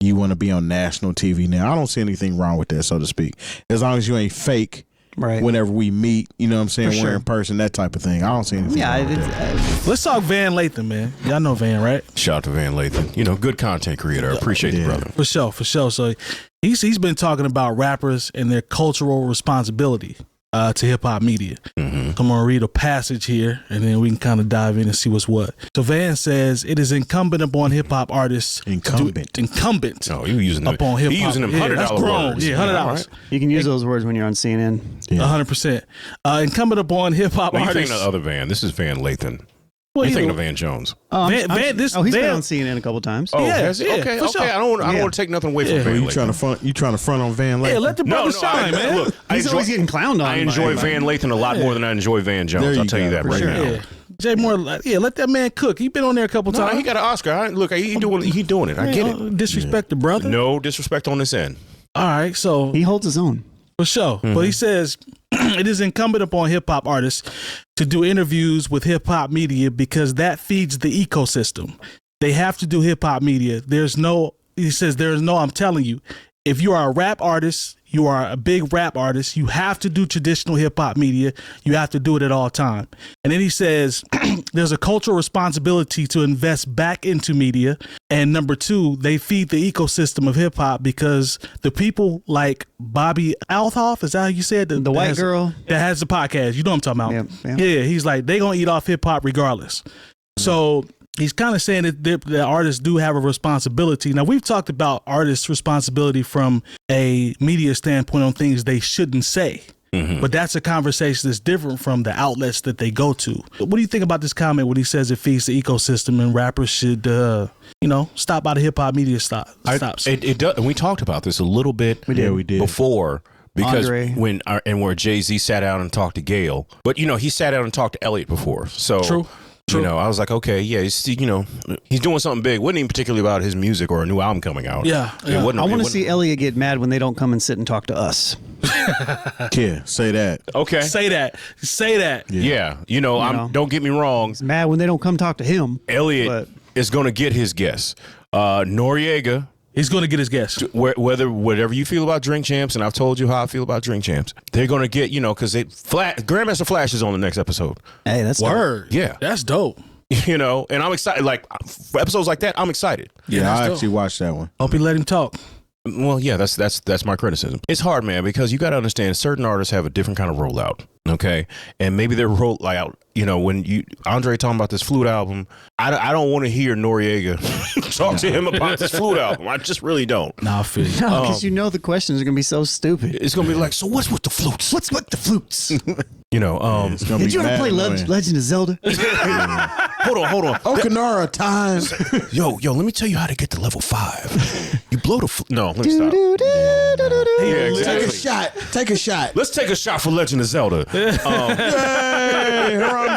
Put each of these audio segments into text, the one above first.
you want to be on national TV now. I don't see anything wrong with that, so to speak. As long as you ain't fake. Right. Whenever we meet, you know what I'm saying, we're in person, that type of thing. I don't see anything wrong with that. Let's talk Van Lathan, man. Y'all know Van, right? Shout out to Van Lathan. You know, good content creator. I appreciate the brother. For sure. So he's been talking about rappers and their cultural responsibility to hip hop media. I'm gonna read a passage here, and then we can kind of dive in and see what's what. So Van says it is incumbent upon hip hop artists. Incumbent. Oh, you using them? Upon hip hop. He using them $100 words. Yeah, $100. Right. You can use those words when you're on CNN. 100%. Incumbent upon hip hop artists. You thinking of the other Van? This is Van Lathan. You're thinking of Van Jones. He's been on CNN a couple times. Oh, has he? Okay. Sure. I don't want to take nothing away from Van Lathan. You trying to front on Van Lathan? Yeah, let the brother shine, man. Look, he's always getting clowned on. I enjoy Van Lathan a lot more than I enjoy Van Jones. I'll tell you that right now. Yeah. Jay Moore, let that man cook. He been on there a couple times. He got an Oscar. Look, he doing it. I get it. Disrespect the brother. No disrespect on this end. All right, so he holds his own. For sure. But he says it is incumbent upon hip hop artists to do interviews with hip hop media because that feeds the ecosystem. They have to do hip hop media. He says, I'm telling you, if you are a rap artist, you are a big rap artist, you have to do traditional hip hop media. You have to do it at all time. And then he says there's a cultural responsibility to invest back into media. And number two, they feed the ecosystem of hip hop because the people like Bobby Althoff, is that how you said? The white girl that has the podcast. You know what I'm talking about? Yeah. He's like, they going to eat off hip hop regardless. So he's kind of saying that artists do have a responsibility. Now, we've talked about artists' responsibility from a media standpoint on things they shouldn't say. But that's a conversation that's different from the outlets that they go to. What do you think about this comment when he says it feeds the ecosystem and rappers should, stop by the hip hop media stops? It does. And we talked about this a little bit. We did. Before. Because Andre. where Jay-Z sat down and talked to Gayle. But, he sat down and talked to Elliot before. So. True. I was like, okay, yeah, he's doing something big. Wasn't even particularly about his music or a new album coming out. Yeah. I want to see Elliot get mad when they don't come and sit and talk to us. Yeah, say that. Okay. Say that. Yeah. Don't get me wrong. He's mad when they don't come talk to him. Elliot is going to get his guess. Noriega. He's going to get his guess. Whatever you feel about Drink Champs, and I've told you how I feel about Drink Champs, they're going to get, because Grandmaster Flash is on the next episode. Hey, that's word. Dope. Yeah. That's dope. And I'm excited. Like, for episodes like that, I'm excited. Yeah, I actually watched that one. Hope you let him talk. Well, yeah, that's my criticism. It's hard, man, because you got to understand certain artists have a different kind of rollout, okay? And maybe their rollout, when Andre talking about this flute album, I don't want to hear Noriega talk to him about this flute album. I just really don't. Nah, I feel you. No, because the questions are going to be so stupid. It's going to be like, so what's with the flutes? What's with the flutes? Did you ever play Legend of Zelda? Hold on. Okanara times. Yo, let me tell you how to get to level 5. You blow the flute. No, let me stop. Yeah, exactly. Take a shot. Let's take a shot for Legend of Zelda. Hey, Harambe.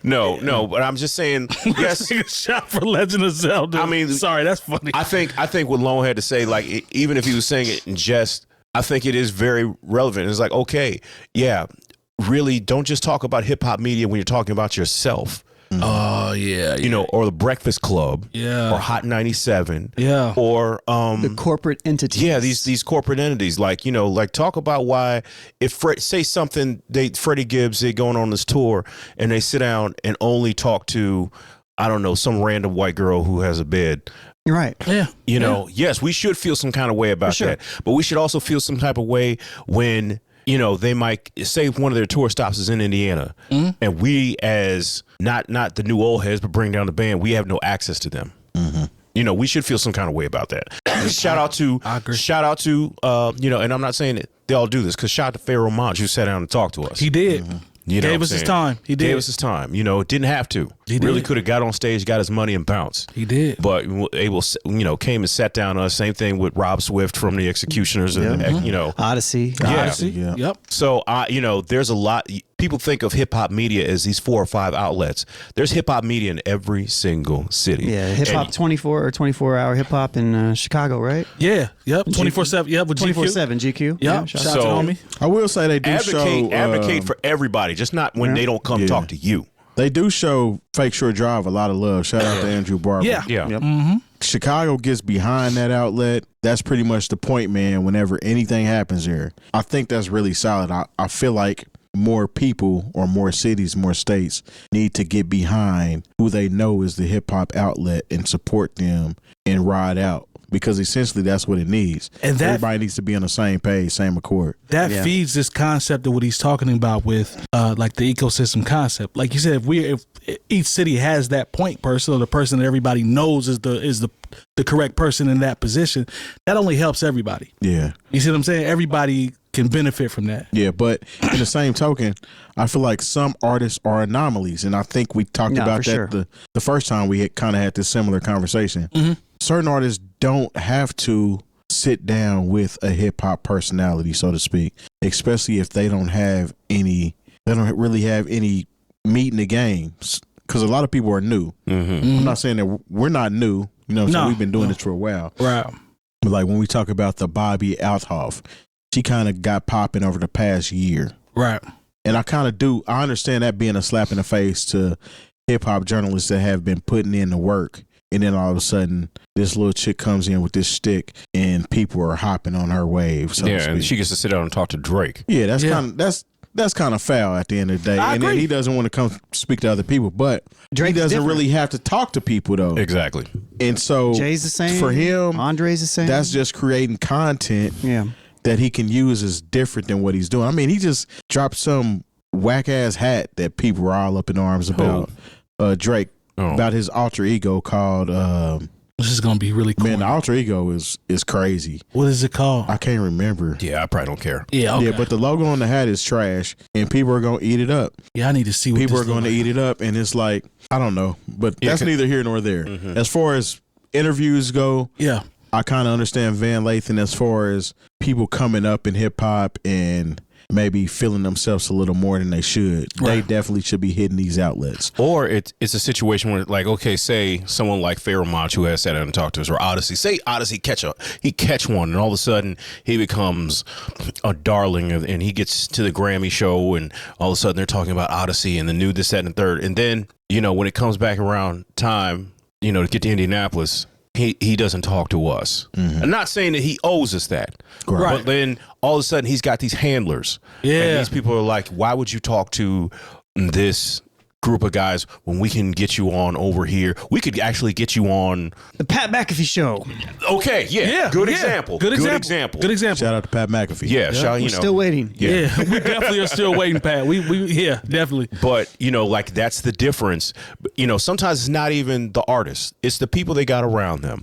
No, but I'm just saying, yes. Take a shot for Legend of Zelda. I mean, sorry, that's funny. I think what Lone had to say, like, even if he was saying it in jest, I think it is very relevant. It's like, okay, yeah, really, don't just talk about hip hop media when you're talking about yourself. Oh, yeah. Or the Breakfast Club. Yeah. Or Hot 97. Yeah. Or the corporate entities. Yeah, these corporate entities. Like, talk about why say something, Freddie Gibbs, they going on this tour and they sit down and only talk to, I don't know, some random white girl who has a bed. You're right. Yeah. Yes, we should feel some kind of way about that. But we should also feel some type of way when they might say one of their tour stops is in Indiana, and we, as not the new old heads, but bring down the band, we have no access to them. We should feel some kind of way about that. Shout out to, and I'm not saying that they all do this, because shout out to Pharaoh Monch, who sat down and talked to us. He did. Gave us his time. He did. Gave us his time. It didn't have to. He really did. could have got on stage, got his money, and bounced. He did. But came and sat down on us. Same thing with Rob Swift from the Executioners. And, Odyssey. Odyssey. Yeah. Yep. So, there's a lot. People think of hip hop media as these 4 or 5 outlets. There's hip hop media in every single city. Yeah, hip hop 24-hour hip hop in Chicago, right? Yeah. Yep. 24/7. Yep. With 24/7 GQ. Yep. Shout out to homie. I will say they do advocate for everybody, just not when they don't come talk to you. They do show Fake Short Drive a lot of love. Shout out to Andrew Barber. Yeah. Yeah. Yep. Chicago gets behind that outlet, that's pretty much the point, man, whenever anything happens there. I think that's really solid. I feel like more people or more cities, more states need to get behind who they know is the hip hop outlet and support them and ride out. Because essentially that's what it needs. And everybody needs to be on the same page, same accord. That feeds this concept of what he's talking about with like the ecosystem concept. Like you said, if each city has that point person or the person that everybody knows is the correct person in that position, that only helps everybody. Yeah. You see what I'm saying? Everybody can benefit from that. Yeah, but in the same token, I feel like some artists are anomalies. And I think we talked about that the first time we kind of had this similar conversation. Mm-hmm. Certain artists don't have to sit down with a hip hop personality, so to speak, especially if they don't really have any meat in the game. Because a lot of people are new. Mm-hmm. I'm not saying that we're not new. You know, so we've been doing this for a while. Right. But like when we talk about the Bobby 𝐻𝐻𝐿, she kind of got popping over the past year. Right. And I understand that being a slap in the face to hip hop journalists that have been putting in the work. And then all of a sudden, this little chick comes in with this stick, and people are hopping on her wave. So and she gets to sit down and talk to Drake. Yeah, that's kind of foul at the end of the day. And then he doesn't want to come speak to other people, but Drake doesn't really have to talk to people though. Exactly. And so Jay's the same. For him, Andre's the same. That's just creating content. That he can use is different than what he's doing. I mean, he just dropped some whack ass hat that people are all up in arms about. Drake. About his alter ego called this is gonna be really cool. Man, the alter ego is crazy. What is it called? I can't remember. Yeah, I probably don't care. Yeah, okay. Yeah, but the logo on the hat is trash and people are gonna eat it up. Yeah, I need to see what people are gonna eat it up, and it's like, I don't know. But that's neither here nor there. Mm-hmm. As far as interviews go, I kinda understand Van Lathan as far as people coming up in hip hop and maybe feeling themselves a little more than they should. Right. They definitely should be hitting these outlets. Or it's a situation where, like, okay, say someone like Pharoah Monch, who has sat down and talked to us, or Odyssey. Say Odyssey catch one, and all of a sudden he becomes a darling, and he gets to the Grammy show, and all of a sudden they're talking about Odyssey and the new this, that, and the third. And then, when it comes back around time, to get to Indianapolis, he doesn't talk to us. Mm-hmm. I'm not saying that he owes us that. Right. But then all of a sudden he's got these handlers. Yeah. And these people are like, why would you talk to this group of guys when we can get you on over here? We could actually get you on the Pat McAfee show. Okay, Good example. Good example. Shout out to Pat McAfee. Yeah, we're still waiting. Yeah, we definitely are still waiting, Pat. We definitely. But like that's the difference. Sometimes it's not even the artists; it's the people they got around them.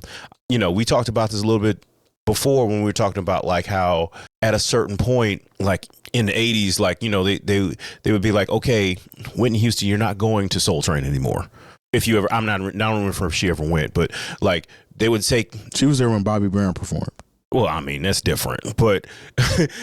We talked about this a little bit before when we were talking about like how at a certain point, like in the 80s, like, they would be like, okay, Whitney Houston, you're not going to Soul Train anymore. If you ever, I don't remember if she ever went, but like they would say she was there when Bobby Brown performed. Well, I mean, that's different, but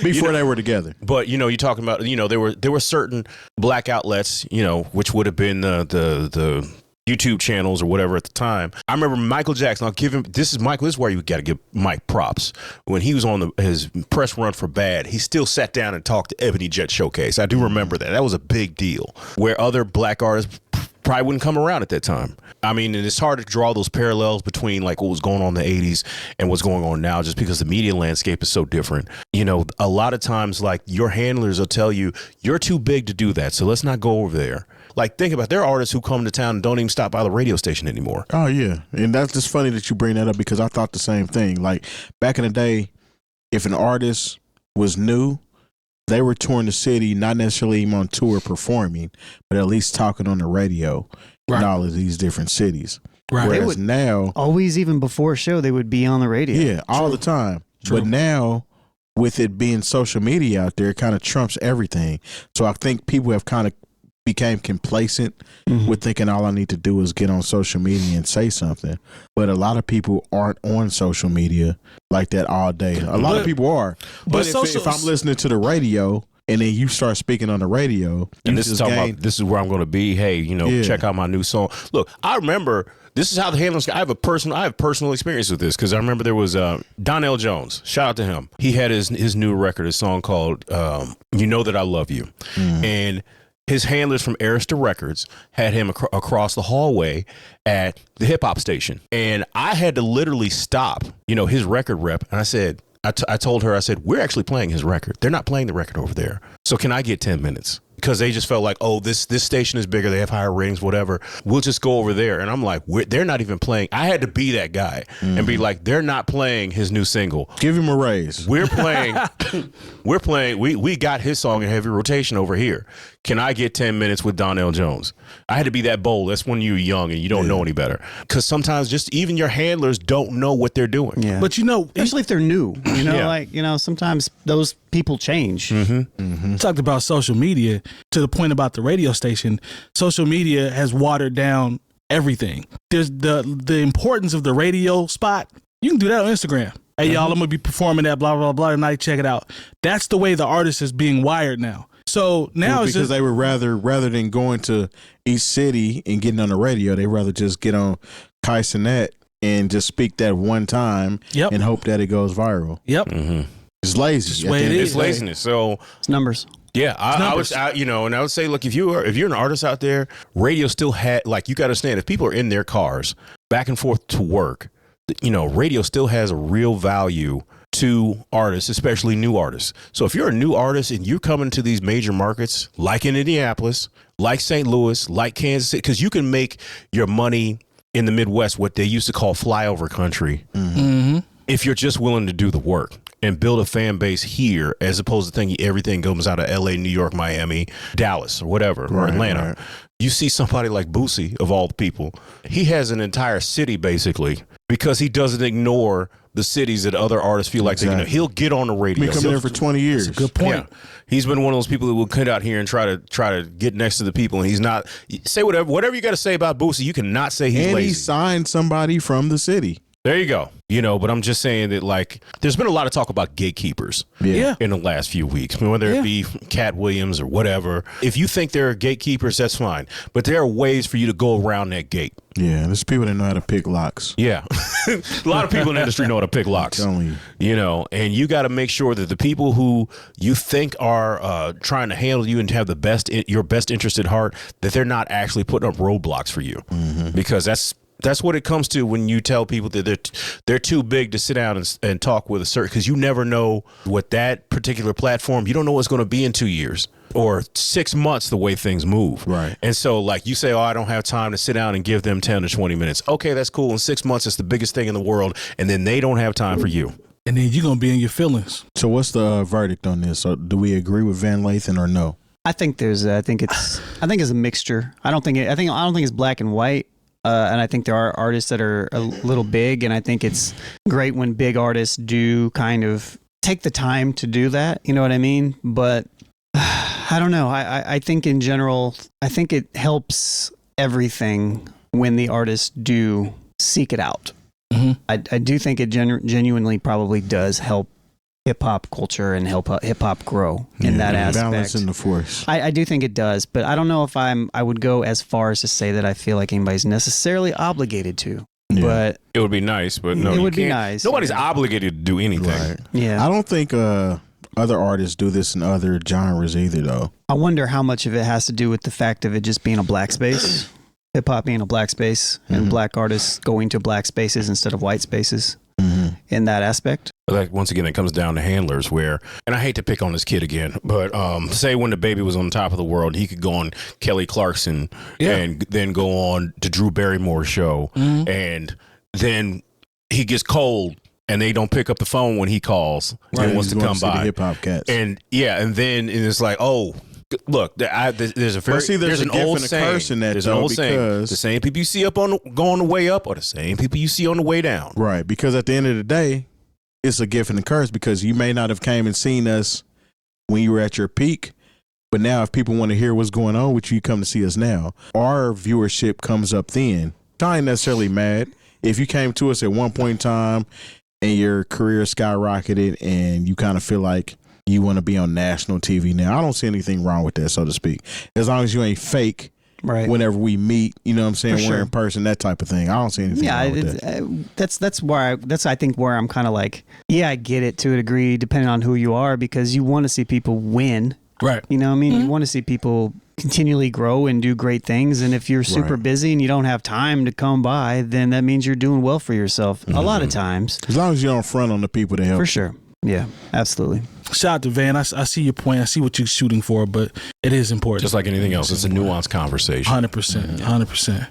before they were together. But you're talking about, there were certain black outlets, which would have been the YouTube channels or whatever at the time. I remember Michael Jackson. I'll give him. This is where you got to give Mike props. When he was on his press run for Bad, he still sat down and talked to Ebony Jet Showcase. I do remember that. That was a big deal. Where other black artists probably wouldn't come around at that time. I mean, and it's hard to draw those parallels between like what was going on in the 80s and what's going on now, just because the media landscape is so different. A lot of times, like, your handlers will tell you, you're too big to do that, so let's not go over there. Like, think about, there are artists who come to town and don't even stop by the radio station anymore. Oh, yeah. And that's just funny that you bring that up, because I thought the same thing. Like, back in the day, if an artist was new, they were touring the city, not necessarily even on tour performing, but at least talking on the radio in all of these different cities. Right. Whereas now, always, even before a show, they would be on the radio. Yeah, all the time. True. But now, with it being social media out there, it kind of trumps everything. So I think people have kind of became complacent with thinking all I need to do is get on social media and say something. But a lot of people aren't on social media like that all day. A lot of people are. But if I'm listening to the radio and then you start speaking on the radio, and this is where I'm going to be. Hey, check out my new song. Look, I remember, this is how the handlers. I have personal experience with this, because I remember there was Donnell Jones. Shout out to him. He had his new record, a song called "You Know That I Love You," and his handlers from Arista Records had him across the hallway at the hip hop station. And I had to literally stop, his record rep. And I said, I told her, I said, we're actually playing his record. They're not playing the record over there. So can I get 10 minutes? Because they just felt like, oh, this station is bigger. They have higher ratings, whatever. We'll just go over there. And I'm like, they're not even playing. I had to be that guy and be like, they're not playing his new single. Give him a raise. We're playing. We got his song in heavy rotation over here. Can I get 10 minutes with Donell Jones? I had to be that bold. That's when you're young and you don't know any better. Because sometimes just even your handlers don't know what they're doing. Yeah. But especially if they're new, sometimes those people change. Talked about social media to the point about the radio station. Social media has watered down everything. There's the importance of the radio spot. You can do that on Instagram. Hey, y'all, I'm going to be performing that blah, blah, blah tonight. Check it out. That's the way the artist is being wired now. So now it's because they would rather than going to each city and getting on the radio, they rather just get on 𝐀𝐁𝐎 and just speak that one time and hope that it goes viral. Yep. It's lazy. It's the way it is. It's laziness. So it's numbers. Yeah, I would say, look, if you're an artist out there, radio still had, like, you got to understand, if people are in their cars back and forth to work, radio still has a real value to artists, especially new artists. So if you're a new artist and you're coming to these major markets, like in Indianapolis, like St. Louis, like Kansas City, because you can make your money in the Midwest, what they used to call flyover country, if you're just willing to do the work and build a fan base here, as opposed to thinking everything comes out of LA, New York, Miami, Dallas, or whatever, or Atlanta. Right. You see somebody like Boosie, of all the people, he has an entire city basically because he doesn't ignore the cities that other artists feel like he'll get on the radio. Been coming there for 20 years. That's a good point. Yeah. He's been one of those people that will come out here and try to get next to the people, and he's not. Say whatever you got to say about Boosie, you cannot say he's lazy. And he signed somebody from the city. There you go. But I'm just saying that, like, there's been a lot of talk about gatekeepers in the last few weeks, whether it be Cat Williams or whatever. If you think there are gatekeepers, that's fine. But there are ways for you to go around that gate. Yeah, there's people that know how to pick locks. Yeah. A lot of people in the industry know how to pick locks. And you got to make sure that the people who you think are trying to handle you and have your best interest at heart, that they're not actually putting up roadblocks for you. Because that's what it comes to when you tell people that they're too big to sit down and talk with a certain, because you never know what that particular platform, you don't know what's going to be in 2 years or 6 months, the way things move. Right. And so, like, you say, I don't have time to sit down and give them 10 to 20 minutes. Okay, that's cool. In 6 months, it's the biggest thing in the world. And then they don't have time for you. And then you're going to be in your feelings. So what's the verdict on this? So do we agree with Van Lathan or no? I think it's a mixture. I don't think it's black and white. And I think there are artists that are a little big, and I think it's great when big artists do kind of take the time to do that. You know what I mean? But I don't know. I think in general, I think it helps everything when the artists do seek it out. I do think it genuinely probably does help hip hop culture and help hip hop grow in that aspect. Balance in the force. I do think it does, but I don't know if I would go as far as to say that I feel like anybody's necessarily obligated to. Yeah. But it would be nice, but no, it would be nice. Nobody's obligated to do anything. Right. Yeah, I don't think other artists do this in other genres either, though. I wonder how much of it has to do with the fact of it just being a black space, hip hop being a black space, and black artists going to black spaces instead of white spaces. In that aspect. Like, once again, it comes down to handlers where, and I hate to pick on this kid again, but say when the baby was on top of the world, he could go on Kelly Clarkson and then go on to Drew Barrymore's show. And then he gets cold and they don't pick up the phone when he calls and wants to come by. Hip hop cats. And then it's like, oh, look, there's an old saying. There's an old saying. The same people you see going the way up are the same people you see on the way down. Right, because at the end of the day, it's a gift and a curse, because you may not have came and seen us when you were at your peak, but now if people want to hear what's going on with you, come to see us now. Our viewership comes up then. I ain't necessarily mad. If you came to us at one point in time and your career skyrocketed and you kind of feel like you want to be on national TV now, I don't see anything wrong with that, so to speak. As long as you ain't fake whenever we meet, you know what I'm saying, we're in person, that type of thing. I don't see anything wrong with that. That's I think where I'm kind of like, I get it to a degree, depending on who you are, because you want to see people win. Right. You know what I mean? You want to see people continually grow and do great things. And if you're super busy and you don't have time to come by, then that means you're doing well for yourself a lot of times. As long as you don't front on the people that help. For sure. Yeah, absolutely. Shout out to Van. I see your point. I see what you're shooting for, but it is important. Just like anything else, it's a nuanced conversation. 100%. 100%.